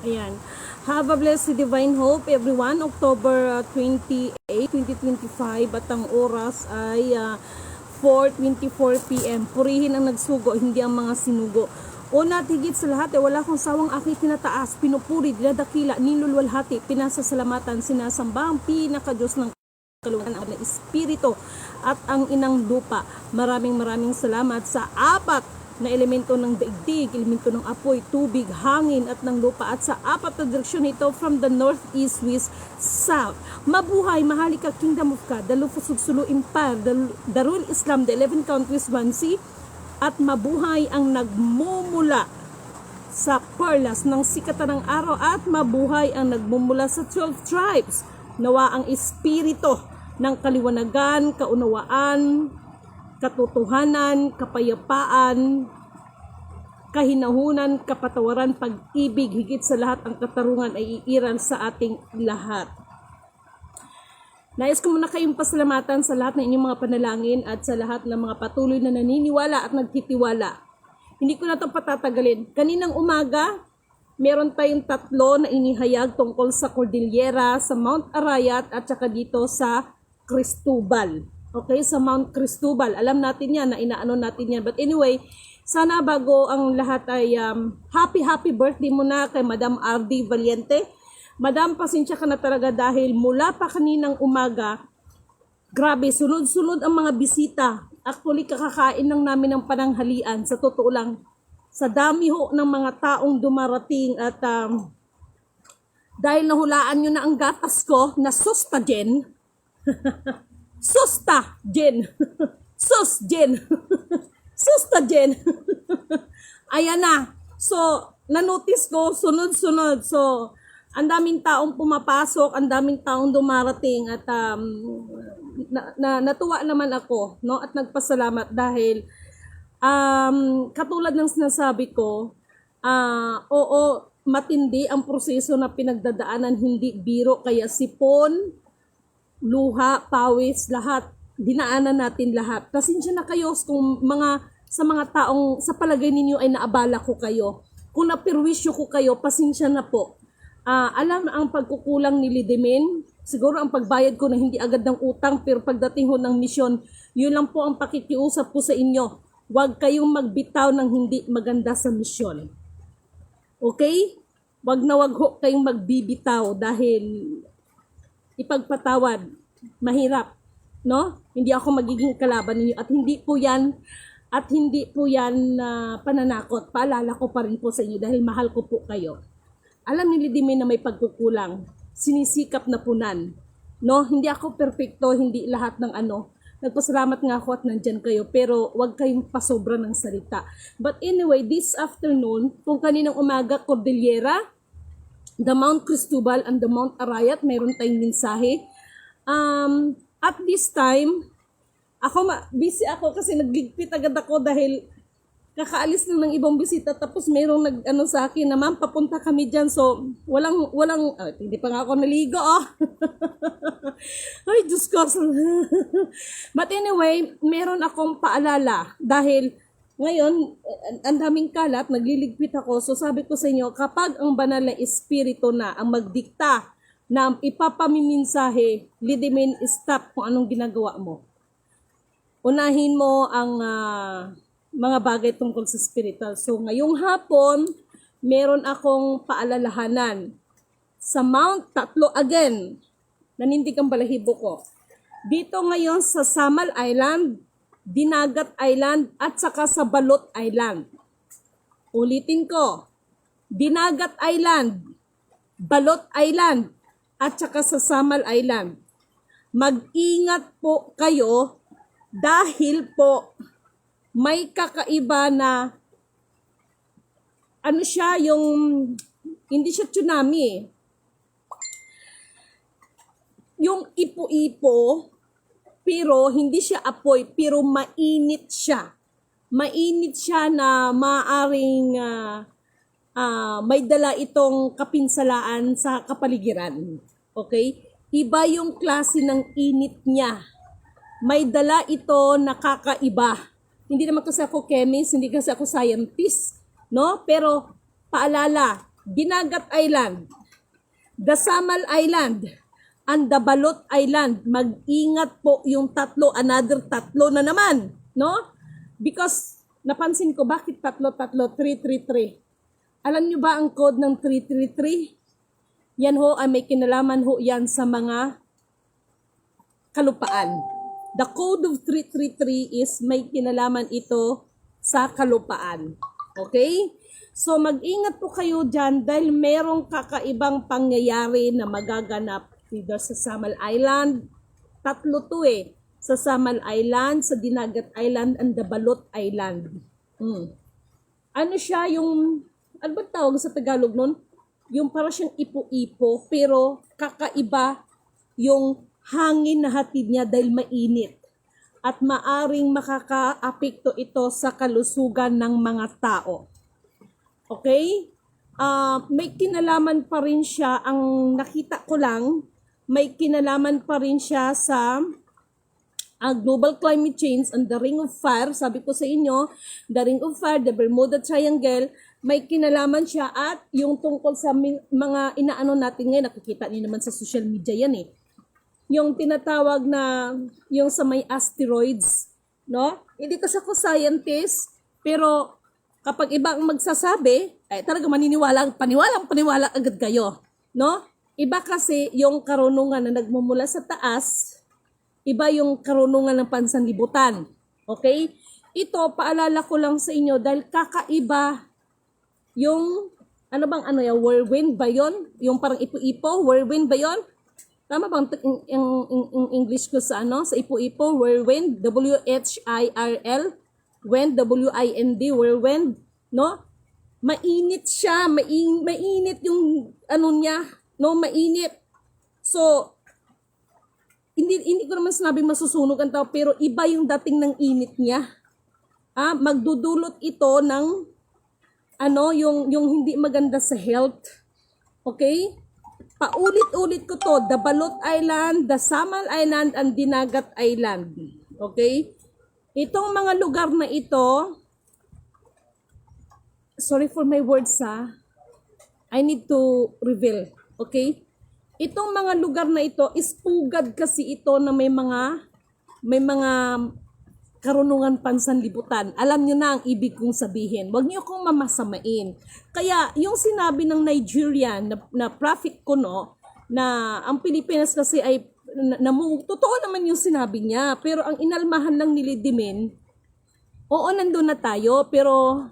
Ayan. Have a blessed divine hope, everyone. October 28, 2025 at ang oras ay 4:24 p.m. Purihin ang nagsugo, hindi ang mga sinugo. Una at higit sa lahat, wala akong sawang aking tinataas, pinupuri, dinadakila, nilulwalhati, pinasasalamatan, sinasamba ang pinaka-Diyos ng kaluwagan, ang Espiritu at ang inang lupa. Maraming salamat sa apat na elemento ng daigdig, elemento ng apoy, tubig, hangin at ng lupa, at sa apat na direksyon nito from the north, east, west, south. Mabuhay, mahalika, Kingdom of God, the Lufusugsulo Empire, the Darul Islam, the 11 countries, 1 sea, at mabuhay ang nagmumula sa perlas ng sikatan ng araw, at mabuhay ang nagmumula sa 12 tribes. Nawa ang espiritu ng kaliwanagan, kaunawaan, katotohanan, kapayapaan, kahinahunan, kapatawaran, pag-ibig, higit sa lahat ang katarungan ay iiral sa ating lahat. Nais ko muna kayong pasalamatan sa lahat ng inyong mga panalangin at sa lahat ng mga patuloy na naniniwala at nagtitiwala. Hindi ko na ito patatagalin. Kaninang umaga, meron tayong 3 na inihayag tungkol sa Cordillera, sa Mount Arayat at saka dito sa Cristobal. Okay, sa Mount Cristobal. Alam natin yan, na inaano natin yan. But anyway, sana bago ang lahat ay happy birthday muna kay Madam RD Valiente. Madam, pasensya ka na talaga dahil mula pa kaninang umaga, grabe, sunod-sunod ang mga bisita. Actually, kakakain lang namin ng pananghalian. Sa totoo lang, sa dami ho ng mga taong dumarating at dahil nahulaan nyo na ang gatas ko na sustagen, Sustagen. Susgen. Sustagen. Ayan na. So, na-notice ko, sunod-sunod. So, ang daming taong pumapasok, ang daming taong dumarating at natuwa naman ako, no? At nagpasalamat dahil katulad ng sinasabi ko, oo, matindi ang proseso na pinagdadaanan, hindi biro, kaya sipon, luha, pawis, lahat, dinaanan natin lahat. Pasensya na kayo kung sa mga taong sa palagay ninyo ay naabala ko kayo. Kung napirwisyo ko kayo, pasensya na po. Alam na ang pagkukulang ni Lidemen, siguro ang pagbayad ko na hindi agad ng utang, pero pagdating ho ng misyon, yun lang po ang pakikiusap ko sa inyo. Huwag kayong magbitaw ng hindi maganda sa misyon. Okay? Huwag ho kayong magbibitaw dahil ipagpatawad, mahirap, no? Hindi ako magiging kalaban ninyo at hindi po yan pananakot. Paalala ko pa rin po sa inyo dahil mahal ko po kayo. Alam ni Lidime na may pagkukulang, sinisikap na punan, no? Hindi ako perfecto, hindi lahat ng Nagpasalamat nga ako at nandyan kayo, pero wag kayong pasobra ng salita. But anyway, this afternoon, kung kaninang umaga, Cordillera, the Mount Cristobal and the Mount Arayat, mayroon tayong mensahe. At this time, busy ako kasi nagligpit agad ako dahil kakaalis lang ng ibang bisita, tapos mayroong nag-ano sa akin na, ma'am, papunta kami dyan. So, hindi pa nga ako naligo, Ay, Diyos ko. But anyway, meron akong paalala dahil ngayon, ang daming kalat, nagliligpit ako. So sabi ko sa inyo, kapag ang banal na espiritu na ang magdikta na ipapamiminsahe, Lidemen, stop kung anong ginagawa mo. Unahin mo ang mga bagay tungkol sa spiritual. So ngayong hapon, meron akong paalalahanan. Sa Mount Tatlo again, nanindig ang balahibo ko. Dito ngayon sa Samal Island, Dinagat Island at saka sa Balot Island. Ulitin ko, Dinagat Island, Balot Island at saka sa Samal Island. Mag-ingat po kayo dahil po may kakaiba na hindi siya tsunami. Yung ipo-ipo, pero hindi siya apoy, pero mainit siya. Mainit siya na maaring may dala itong kapinsalaan sa kapaligiran. Okay? Iba yung klase ng init niya. May dala ito na kakaiba. Hindi naman kasi ako chemist, hindi kasi ako scientist, no? Pero paalala, Dinagat Island, Dasamal Island, and Dabalot Island. Mag-ingat po yung tatlo, another tatlo na naman, no? Because napansin ko bakit tatlo, 333. Alam nyo ba ang code ng 333? Yan ho ay may kinalaman ho yan sa mga kalupaan. The code of 333 is may kinalaman ito sa kalupaan. Okay? So mag-ingat po kayo dyan dahil merong kakaibang pangyayari na magaganap either sa Samal Island. Tatlo to sa Samal Island, sa Dinagat Island, and Dabalot Island. Ano siya yung, ano ba tawag sa Tagalog nun? Yung para siyang ipo-ipo, pero kakaiba yung hangin na hatid niya dahil mainit. At maaring makaka-apekto ito sa kalusugan ng mga tao. Okay? May kinalaman pa rin siya, ang nakita ko lang, may kinalaman pa rin siya sa global climate change and the Ring of Fire. Sabi ko sa inyo, the Ring of Fire, the Bermuda Triangle, may kinalaman siya at yung tungkol sa mga inaano natin ngayon, nakikita niyo naman sa social media yan yung tinatawag na, yung sa may asteroids, no? Hindi kasi ako scientist, pero kapag iba ang magsasabi, ay talaga paniwala agad kayo, no? Iba kasi yung karunungan na nagmumula sa taas, iba yung karunungan ng pansanlibutan. Okay? Ito, paalala ko lang sa inyo dahil kakaiba yung, ano bang ano yan, whirlwind ba yun? Yung parang ipo-ipo, whirlwind ba yun? Tama bang yung English ko sa ano? Sa ipo-ipo, whirlwind, W-H-I-R-L, wind, W-I-N-D, whirlwind, no? Mainit siya, mainit yung ano niya, no? Mainit. So, hindi ko naman sinabing masusunog ang tao, pero iba yung dating ng init niya. Magdudulot ito ng yung hindi maganda sa health. Okay? Paulit-ulit ko to, Dabalot Island, Dasamal Island, and Dinagat Island. Okay? Itong mga lugar na ito, sorry for my words I need to reveal. Okay? Itong mga lugar na ito, is pugad kasi ito na may mga karunungan pansanlibutan. Alam nyo na ang ibig kong sabihin. Huwag nyo kong mamasamain. Kaya, yung sinabi ng Nigerian na prophet ko, no, na ang Pilipinas kasi ay, totoo naman yung sinabi niya, pero ang inalmahan lang ni Lidimin, oo, nandun na tayo, pero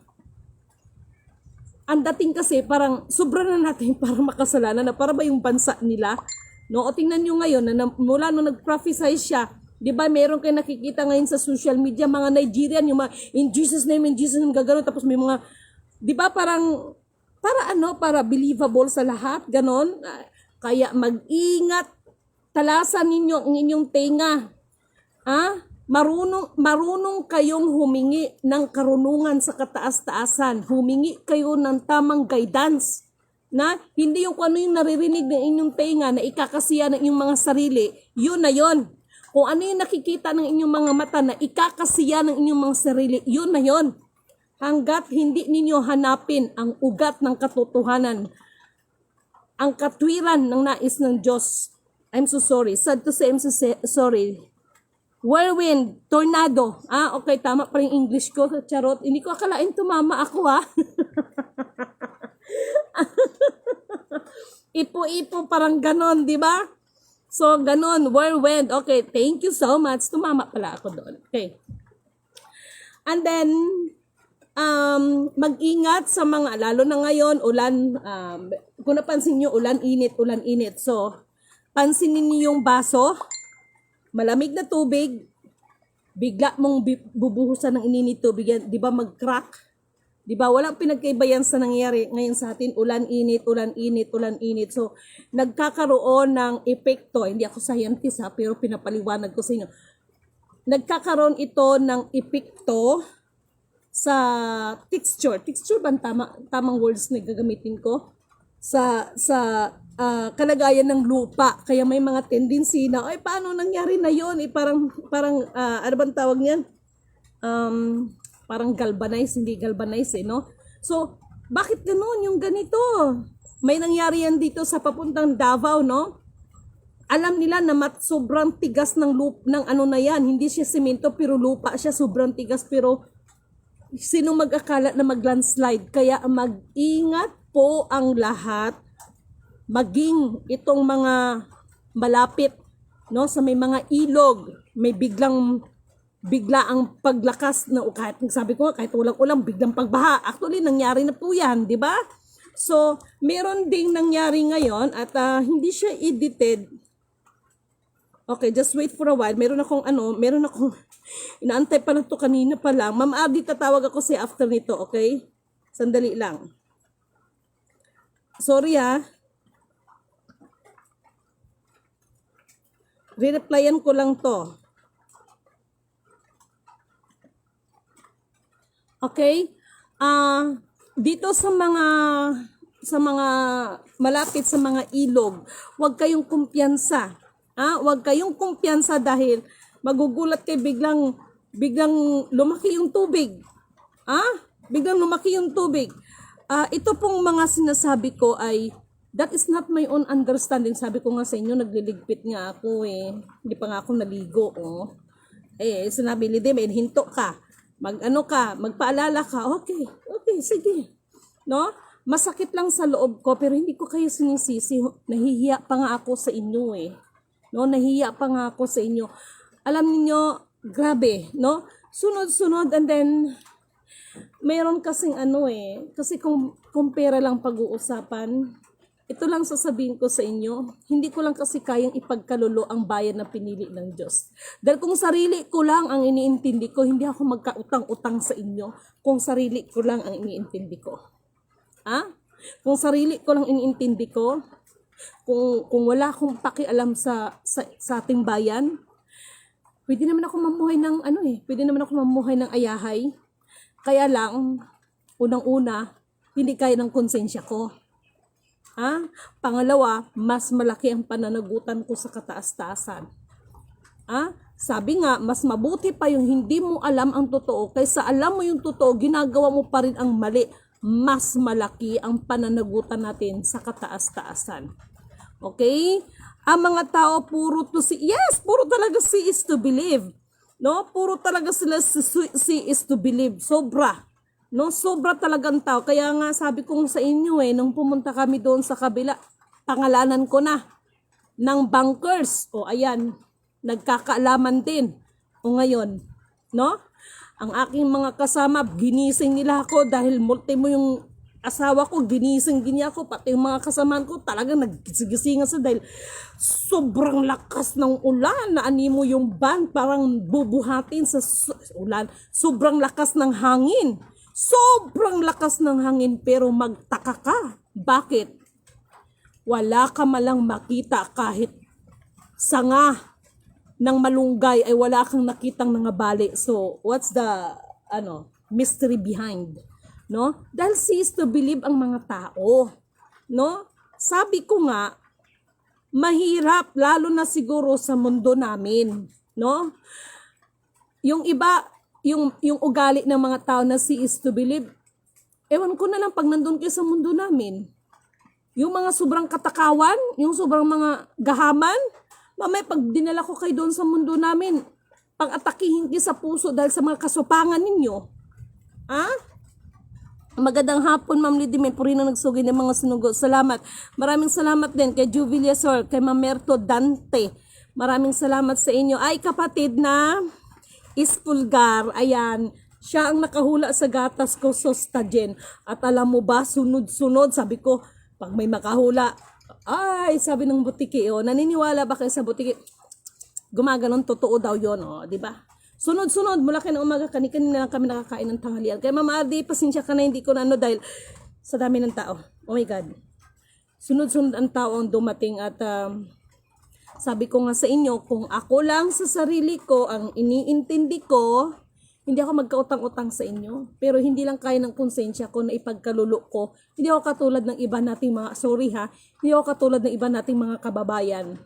ang dating kasi parang sobra na natin parang makasalanan na para ba yung bansa nila. No, o tingnan nyo ngayon na mula nung nag-prophesy siya, di ba meron kayo nakikita ngayon sa social media, mga Nigerian, yung mga in Jesus name, gagano, tapos may mga, di ba parang, para believable sa lahat, ganon. Kaya mag-ingat, talasan ninyo ang inyong tenga. Marunong kayong humingi ng karunungan sa kataas-taasan. Humingi kayo ng tamang guidance. Na hindi yung kung ano yung naririnig ng inyong tenga na ikakasiya ng inyong mga sarili, yun na yun. Kung ano yung nakikita ng inyong mga mata na ikakasiya ng inyong mga sarili, yun na yun. Hanggat hindi ninyo hanapin ang ugat ng katotohanan, ang katwiran ng nais ng Diyos. I'm so sorry. Sad to say, I'm so sorry. Whirlwind, tornado. Okay, tama pa rin English ko. Charot. Hindi ko akalain tumama ako, Ipo-ipo, parang ganon, di ba? So, ganon, whirlwind. Okay, thank you so much. Tumama pala ako doon. Okay. And then, mag-ingat sa mga, lalo na ngayon, ulan, kung napansin nyo, ulan-init. So, pansinin niyo yung baso, malamig na tubig, bigla mong bubuhusan ng ininit tubig yan, di ba mag-crack? Di ba? Walang pinagkaiba yan sa nangyayari ngayon sa atin, ulan-init. So, nagkakaroon ng epekto, hindi ako scientist pero pinapaliwanag ko sa inyo. Nagkakaroon ito ng epekto sa texture. Texture ba tamang words na gagamitin ko? Sa kalagayan ng lupa. Kaya may mga tendency na, ay paano nangyari na yon? Parang ano bang tawag niyan? Parang galvanize, hindi galvanize no? So, Bakit ganun yung ganito? May nangyari yan dito sa papuntang Davao, no? Alam nila na sobrang tigas ng ng ano na yan. Hindi siya simento pero lupa siya, sobrang tigas. Pero sino mag-akala na mag-landslide? Kaya mag-ingat po ang lahat. Maging itong mga malapit, no, sa may mga ilog, may bigla ang paglakas na kahit sabi ko kahit walang ulang biglang pagbaha. Actually nangyari na po 'yan, 'di ba? So, meron ding nangyari ngayon at hindi siya edited. Okay, just wait for a while. Meron akong inaantay pa lang to kanina pa lang. Ma'am Ardi, tatawag ako si after nito, okay? Sandali lang. Sorry ha. Re-replyan ko lang to. Okay? Dito sa mga malapit sa mga ilog, huwag kayong kumpiyansa. Huwag kayong kumpiyansa dahil magugulat kayo biglang lumaki yung tubig. Biglang lumaki yung tubig. Ito pong mga sinasabi ko ay that is not my own understanding. Sabi ko nga sa inyo, nagliligpit nga ako eh. Hindi pa nga ako naligo. Oh. Sinabi ni Demen, hinto ka. Magpaalala ka. Okay, sige. No? Masakit lang sa loob ko, pero hindi ko kayo sinisisi. Nahihiya pa nga ako sa inyo eh. No? Nahihiya pa nga ako sa inyo. Alam niyo, grabe, no? Sunod-sunod and then mayroon kasing kasi kung pera lang pag-uusapan, ito lang sasabihin ko sa inyo, hindi ko lang kasi kayang ipagkalulo ang bayan na pinili ng Diyos. Dahil kung sarili ko lang ang iniintindi ko, hindi ako magkautang-utang sa inyo kung sarili ko lang ang iniintindi ko. Kung sarili ko lang iniintindi ko, kung wala akong pakialam sa ating bayan, pwede naman ako mamuhay ng pwede naman ako mamuhay ng ayahay. Kaya lang, unang-una, hindi kaya ng konsensya ko. Pangalawa, mas malaki ang pananagutan ko sa kataas-taasan. Sabi nga, mas mabuti pa yung hindi mo alam ang totoo kaysa alam mo yung totoo, ginagawa mo pa rin ang mali. Mas malaki ang pananagutan natin sa kataas-taasan. Okay? Ang mga tao puro talaga see is to believe. No? Puro talaga sila see is to believe. Sobra. No, sobra talagang tao. Kaya nga sabi ko sa inyo nung pumunta kami doon sa kabila, pangalanan ko na ng bankers. Ayan, nagkakaalaman din. Ngayon, no? Ang aking mga kasama, ginising nila ako dahil multimo yung asawa ko, ginising niya ako. Pati yung mga kasamaan ko, talagang naggisingan sa dahil sobrang lakas ng ulan. Naanimo yung van, parang bubuhatin sa ulan. Sobrang lakas ng hangin. Sobrang lakas ng hangin pero magtaka ka. Bakit? Wala ka malang makita kahit sanga ng malunggay ay wala kang nakitang nangabali. So, what's the mystery behind? No? Dahil cease to believe ang mga tao. No? Sabi ko nga, mahirap lalo na siguro sa mundo namin. No? Yung iba, yung ugali ng mga tao na cease to believe, ewan ko na lang pag nandun kayo sa mundo namin. Yung mga sobrang katakawan, yung sobrang mga gahaman, mamaya pag dinala ko kayo doon sa mundo namin, pag-atakihin kayo sa puso dahil sa mga kasupangan ninyo. Magandang hapon, Ma'am Lidime, puri na nagsugay ng mga sinugo. Salamat. Maraming salamat din kay Juvilia Sor, kay Mamerto Dante. Maraming salamat sa inyo. Ay, kapatid na Ispulgar, ayan, siya ang nakahula sa gatas ko sa Stagen. At alam mo ba, sunod-sunod, sabi ko, pag may makahula, ay, sabi ng butiki, naniniwala ba kayo sa butiki? Gumaganon, totoo daw yun, di ba? Sunod-sunod, mula kayo ng umaga, kanina lang kami nakakain ng tanghalian. Kaya Mama Ardi, pasensya ka na, hindi ko na dahil sa dami ng tao. Oh my God. Sunod-sunod ang tao ang dumating at sabi ko nga sa inyo, kung ako lang sa sarili ko ang iniintindi ko, hindi ako magkautang-utang sa inyo. Pero hindi lang kaya ng konsensya ko na ipagkalulo ko. Hindi ako katulad ng iba nating hindi ako katulad ng iba nating mga kababayan.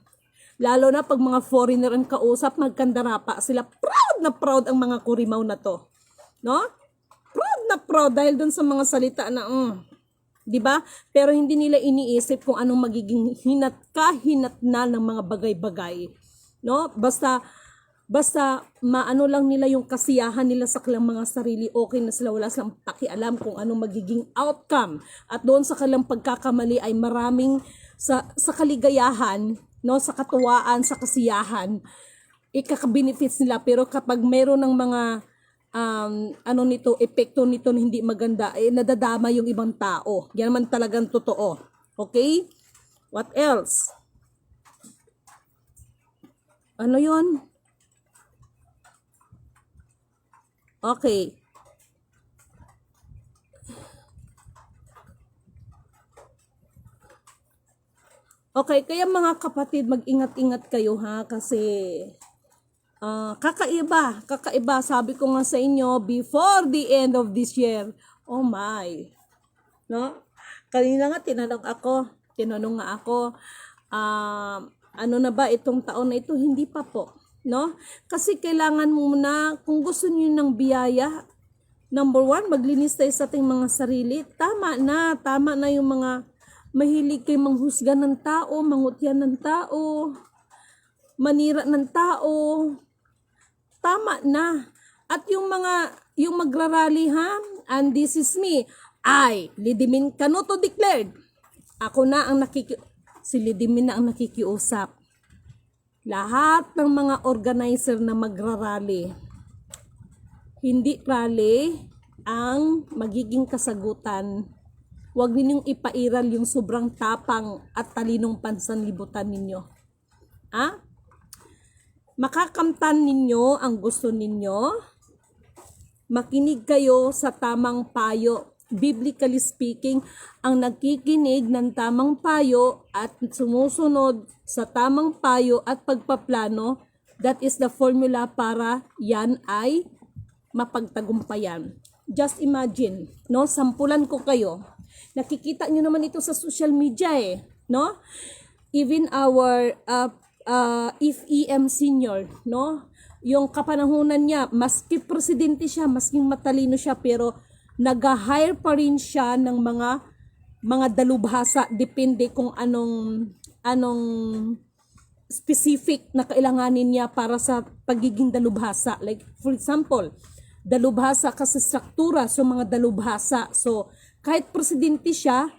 Lalo na pag mga foreigner ang kausap, magkandarapa sila. Proud na proud ang mga kurimaw na to. No? Proud na proud dahil dun sa mga salita na, 'di ba? Pero hindi nila iniisip kung anong magiging hinat-kahinatnan ng mga bagay-bagay, no? Basta maano lang nila yung kasiyahan nila sa kanilang mga sarili, okay na sila, wala silang pakialam kung anong magiging outcome. At doon sa kanilang pagkakamali ay maraming sa kaligayahan, no, sa katuwaan, sa kasiyahan, ikaka-benefits nila. Pero kapag meron ng mga ano nito, epekto nito na hindi maganda, nadadama yung ibang tao. Yan naman talagang totoo. Okay? What else? Ano yon? Okay. Okay, kaya mga kapatid, mag-ingat-ingat kayo ha, kasi kakaiba. Sabi ko nga sa inyo, before the end of this year, oh my, no? Kanina nga tinanong nga ako, ano na ba itong taon na ito? Hindi pa po, no? Kasi kailangan muna, kung gusto niyo ng biyaya, number one, maglinis tayo sa ating mga sarili. Tama na yung mga mahilig kayo manghusga ng tao, mangutya ng tao, manira ng tao. Tama na. At yung magrarally ha, and this is me, I, Lidimin Canuto declared, si Lidimin na ang nakikiusap. Lahat ng mga organizer na magrarally, hindi rally ang magiging kasagutan. Huwag ninyong ipairal yung sobrang tapang at talinong pansanlibutan ninyo. Makakamtan ninyo ang gusto ninyo. Makinig kayo sa tamang payo. Biblically speaking, ang nagkikinig ng tamang payo at sumusunod sa tamang payo at pagpaplano, that is the formula para yan ay mapagtagumpayan. Just imagine, no? Sampulan ko kayo. Nakikita nyo naman ito sa social media no? Even our FEM senior, no? Yung kapanahunan niya, maski presidente siya, maski matalino siya, pero nag-hire pa rin siya ng mga dalubhasa, depende kung anong specific na kailanganin niya para sa pagiging dalubhasa. Like for example, dalubhasa kasi struktura, so mga dalubhasa. So kahit presidente siya,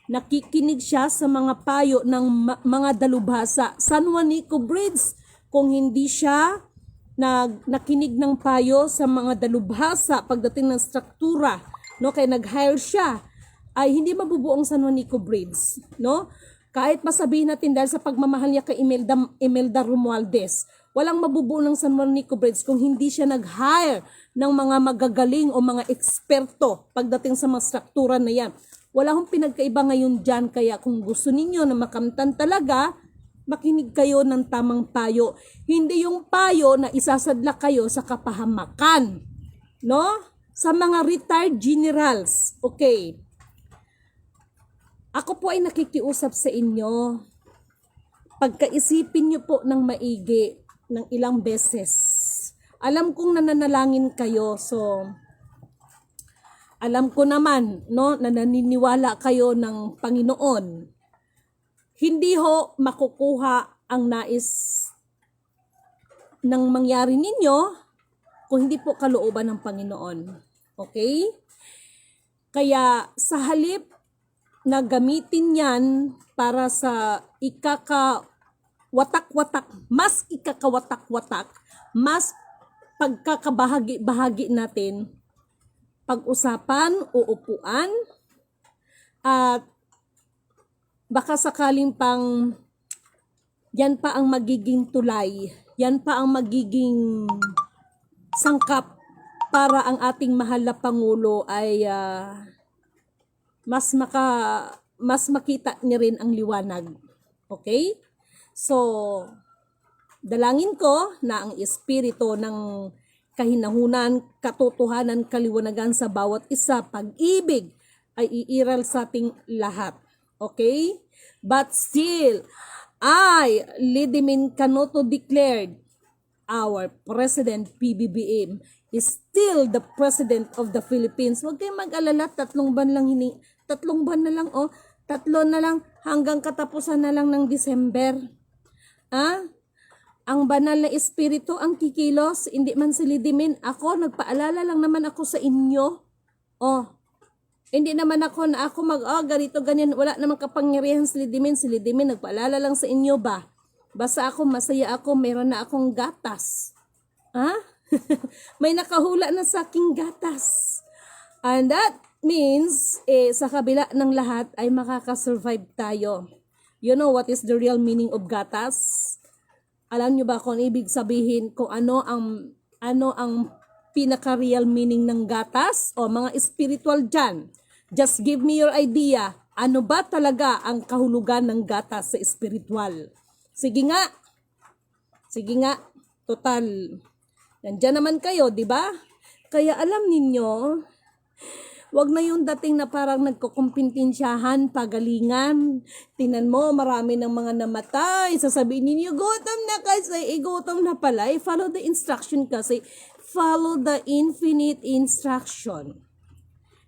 nakikinig siya sa mga payo ng mga dalubhasa. San Juanico Bridge, kung hindi siya nakinig ng payo sa mga dalubhasa pagdating ng struktura, no, kaya nag-hire siya, ay hindi mabubuo ang San Juanico Bridge, no? Kahit masabihin natin dahil sa pagmamahal niya kay Imelda Romualdez, walang mabubuo ng San Juanico Bridge kung hindi siya nag-hire ng mga magagaling o mga eksperto pagdating sa mga struktura na yan. Wala akong pinagkaiba ngayon dyan, kaya kung gusto ninyo na makamtan talaga, makinig kayo ng tamang payo. Hindi yung payo na isasadla kayo sa kapahamakan, no? Sa mga retired generals, okay. Ako po ay nakikiusap sa inyo. Pagkaisipin nyo po ng maigi ng ilang beses. Alam kong nananalangin kayo, so alam ko naman, no, na naniniwala kayo ng Panginoon. Hindi ho makukuha ang nais ng mangyari ninyo kung hindi po kalooban ng Panginoon. Okay? Kaya sa halip na gamitin yan para sa ikakawatak-watak, mas ikakawatak-watak, mas pagkakabahagi-bahagi natin, pag-usapan, uupuan, at baka sakaling pang yan pa ang magiging tulay, yan pa ang magiging sangkap para ang ating mahal na Pangulo ay mas makita niya rin ang liwanag. Okay? So, dalangin ko na ang espiritu ng kahinahunan, katotohanan, kaliwanagan sa bawat isa, pag-ibig ay iiral sa ating lahat. Okay? But still, I, Lidimin Canuto declared, our President PBBM is still the President of the Philippines. Huwag kayong mag-alala, 3 buwan lang Tatlong buwan na lang, oh. Tatlo na lang hanggang katapusan na lang ng December. Ah? Ang banal na espiritu ang kikilos, hindi man silidimin. Ako, nagpaalala lang naman ako sa inyo. Oh, hindi naman ako na ako ganito, ganyan. Wala namang kapangyarihan silidimin. Silidimin, nagpaalala lang sa inyo ba? Basta ako, masaya ako, meron na akong gatas. Ha? May nakahula na sa aking gatas. And that means, sa kabila ng lahat ay makakasurvive tayo. You know what is the real meaning of gatas? Alam nyo ba kung ibig sabihin kung ano ang pinaka-real meaning ng gatas? O mga spiritual dyan, just give me your idea. Ano ba talaga ang kahulugan ng gatas sa spiritual? Sige nga. Sige nga. Total. Nandyan naman kayo, di ba? Kaya alam ninyo, wag na yung dating na parang nagkukumpintensyahan, pagalingan. Tingnan mo, marami ng mga namatay. Sasabihin ninyo, gutom na kasi, gutom na pala. Follow the instruction kasi. Follow the infinite instruction.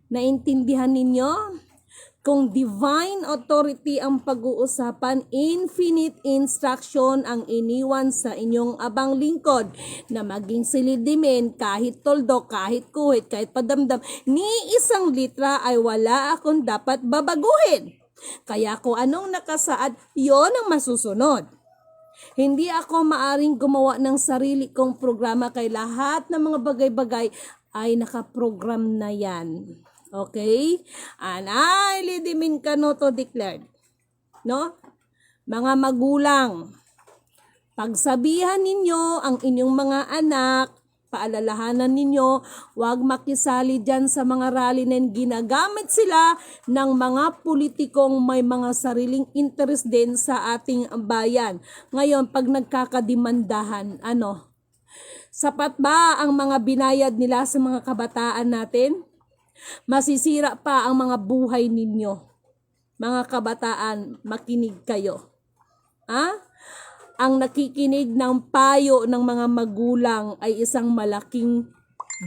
Naintindihan ninyo? Kung divine authority ang pag-uusapan, infinite instruction ang iniwan sa inyong abang lingkod na maging silidimin kahit toldo, kahit kuhit, kahit padamdam, ni isang litra ay wala akong dapat babaguhin. Kaya kung anong nakasaad, yon ang masusunod. Hindi ako maaring gumawa ng sarili kong programa kay lahat ng mga bagay-bagay ay nakaprogram na yan. Okay? And I, Lidimin Canoto declared. No? Mga magulang, pagsabihan ninyo ang inyong mga anak, paalalahanan ninyo, huwag makisali dyan sa mga rally na ginagamit sila ng mga politikong may mga sariling interest din sa ating bayan. Ngayon, pag nagkakadimandahan, sapat ba ang mga binayad nila sa mga kabataan natin? Masisira pa ang mga buhay ninyo. Mga kabataan, makinig kayo. Ang nakikinig ng payo ng mga magulang ay isang malaking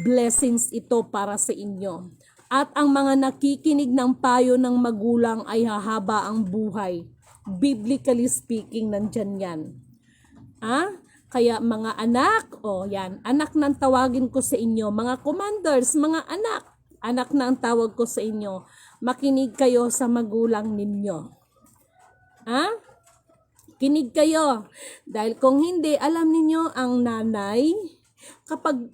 blessings ito para sa inyo. At ang mga nakikinig ng payo ng magulang ay hahaba ang buhay. Biblically speaking, nandyan yan. Kaya mga anak, yan, anak nang tawagin ko sa inyo. Mga commanders, mga anak na ang tawag ko sa inyo. Makinig kayo sa magulang ninyo. Kinig kayo. Dahil kung hindi, alam ninyo ang nanay, kapag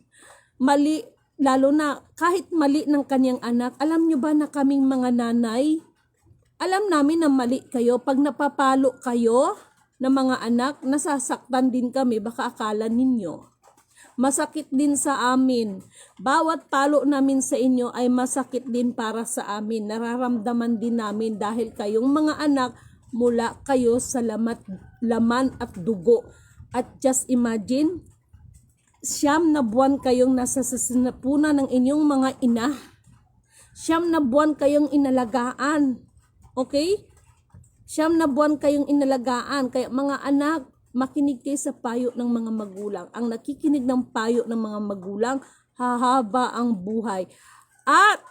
mali, lalo na kahit mali ng kanyang anak, alam nyo ba na kaming mga nanay, alam namin na mali kayo. Pag napapalo kayo ng mga anak, nasasaktan din kami, baka akala ninyo. Masakit din sa amin. Bawat palo namin sa inyo ay masakit din para sa amin. Nararamdaman din namin dahil kayong mga anak, mula kayo sa laman at dugo. At just imagine, 9 na buwan kayong nasa sinapunan ng inyong mga ina. 9 na buwan kayong inalagaan. Okay? 9 na buwan kayong inalagaan. Kaya mga anak, makinig kayo sa payo ng mga magulang. Ang nakikinig ng payo ng mga magulang, hahaba ang buhay. At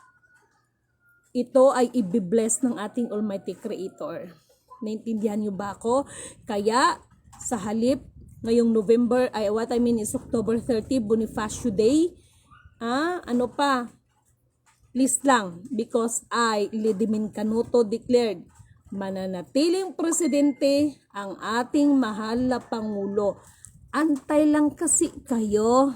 ito ay ibibless ng ating Almighty Creator. Naintindihan niyo ba ako? Kaya sa halip, ngayong November, is October 30, Bonifacio Day. List lang. Because I, Lidimin Canoto, declared, mananatiling presidente ang ating mahal na Pangulo. Antay lang kasi kayo.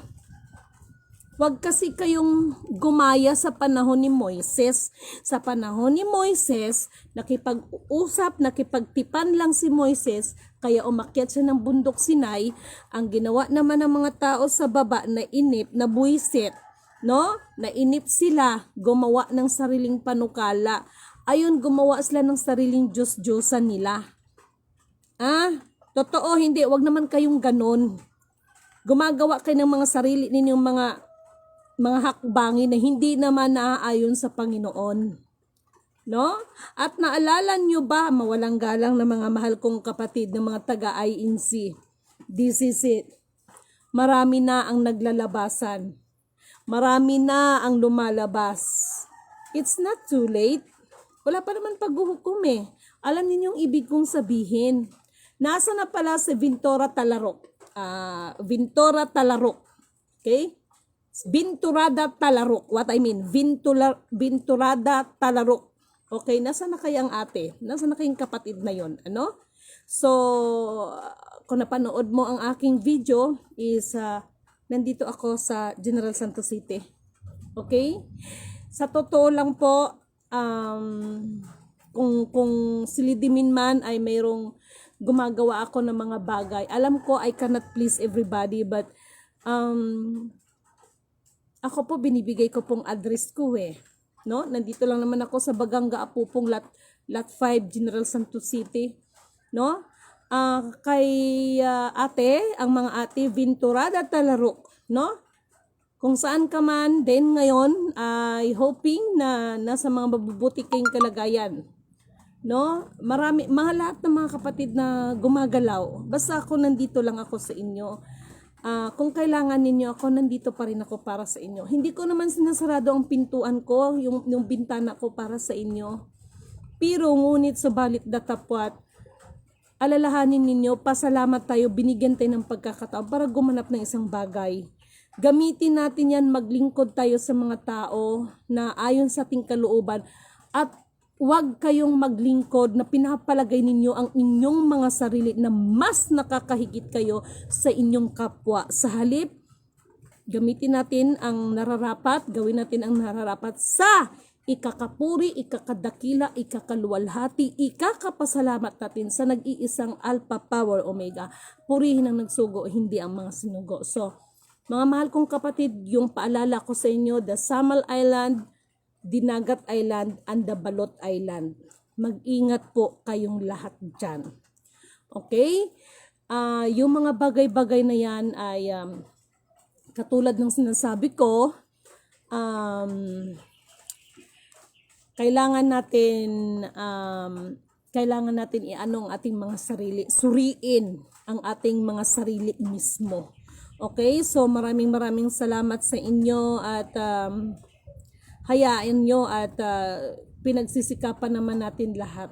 Huwag kasi kayong gumaya sa panahon ni Moises. Sa panahon ni Moises, nakipag-usap, nakipagtipan lang si Moises, kaya umakyat siya ng bundok Sinai. Ang ginawa naman ng mga tao sa baba na inip, na buwisit, no? Nainip sila, gumawa ng sariling panukala. Ayun, gumawa sila ng sariling Diyos-Diyosan nila. Totoo, hindi. Wag naman kayong ganon. Gumagawa kayo ng mga sarili ninyong mga hakbangin na hindi naman naaayon sa Panginoon. No? At naalala nyo ba, mawalang galang na mga mahal kong kapatid ng mga taga-INC? This is it. Marami na ang naglalabasan. Marami na ang lumalabas. It's not too late. Wala pa naman paghuhukom eh. Alam niyo yung ibig kong sabihin. Nasa na pala si Vintora Talarok. Vintora Talarok. Okay? Vinturada Talarok. What I mean, Vinturada Talarok. Okay, nasa na kayang ate? Nasa na kayang kapatid na yon? Ano? So, kung napanood mo ang aking video is nandito ako sa General Santos City. Okay? Sa totoo lang po, kung silidimin man ay mayroong gumagawa ako ng mga bagay. Alam ko I cannot please everybody, but ako po binibigay ko pong address ko eh. No? Nandito lang naman ako sa Baganga Apupong lot 5 General Santos City. No? Kay ate, ang mga ate Vinturada Talarok, no? Kung saan ka man din ngayon ay hoping na nasa mga mabubuti kayong kalagayan. No? Marami, mga lahat ng mga kapatid na gumagalaw. Basta ako nandito lang ako sa inyo. Kung kailangan ninyo ako, nandito pa rin ako para sa inyo. Hindi ko naman sinasarado ang pintuan ko, yung bintana ko para sa inyo. Pero ngunit subalit datapwat, alalahanin ninyo, pasalamat tayo, binigyan tayo ng pagkakataon para gumanap ng isang bagay. Gamitin natin yan, maglingkod tayo sa mga tao na ayon sa ating kalooban at huwag kayong maglingkod na pinapalagay ninyo ang inyong mga sarili na mas nakakahigit kayo sa inyong kapwa. Sa halip, gamitin natin ang nararapat, gawin natin ang nararapat sa ikakapuri, ikakadakila, ikakaluwalhati, ikakapasalamat natin sa nag-iisang Alpha Power Omega. Purihin ang nagsugo, hindi ang mga sinugo. So, mga mahal kong kapatid, yung paalala ko sa inyo, the Samal Island, Dinagat Island, and the Balot Island. Mag-ingat po kayong lahat dyan. Okay? Yung mga bagay-bagay na yan ay katulad ng sinasabi ko, kailangan natin i-ano ang ating mga sarili, suriin ang ating mga sarili mismo. Okay, so maraming salamat sa inyo at hayaan nyo at pinagsisikapan naman natin lahat.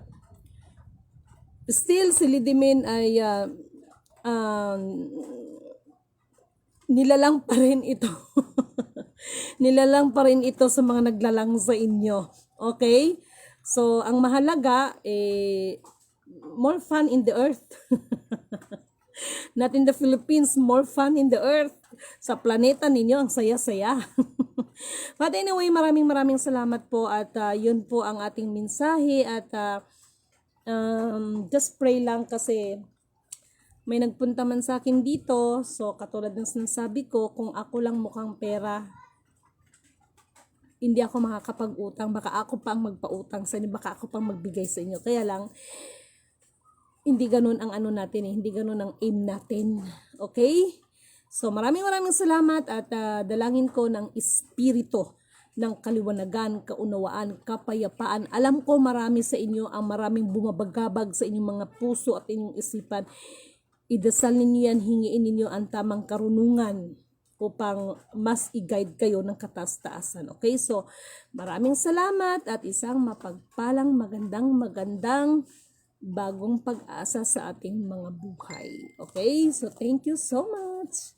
Still, si Lidimin ay nilalang pa rin ito. Nilalang pa rin ito sa mga naglalang sa inyo. Okay? So, ang mahalaga, more fun in the earth. Not in the Philippines, more fun in the earth. Sa planeta ninyo, ang saya-saya. But anyway, maraming salamat po at yun po ang ating mensahe at just pray lang kasi may nagpunta man sa akin dito. So, katulad ng sinasabi ko, kung ako lang mukhang pera, hindi ako makakapag-utang. Baka ako pang magpa-utang sa inyo, baka ako pang magbigay sa inyo. Kaya lang, hindi ganun ang ano natin hindi ganun ang aim natin. Okay? So maraming salamat at dalangin ko ng espiritu ng kaliwanagan, kaunawaan, kapayapaan. Alam ko marami sa inyo ang maraming bumabagabag sa inyong mga puso at inyong isipan. Idasal ninyo yan, hingiin ninyo ang tamang karunungan upang mas i-guide kayo ng kataas-taasan. Okay? So maraming salamat at isang mapagpalang magandang bagong pag-asa sa ating mga buhay. Okay? So, thank you so much.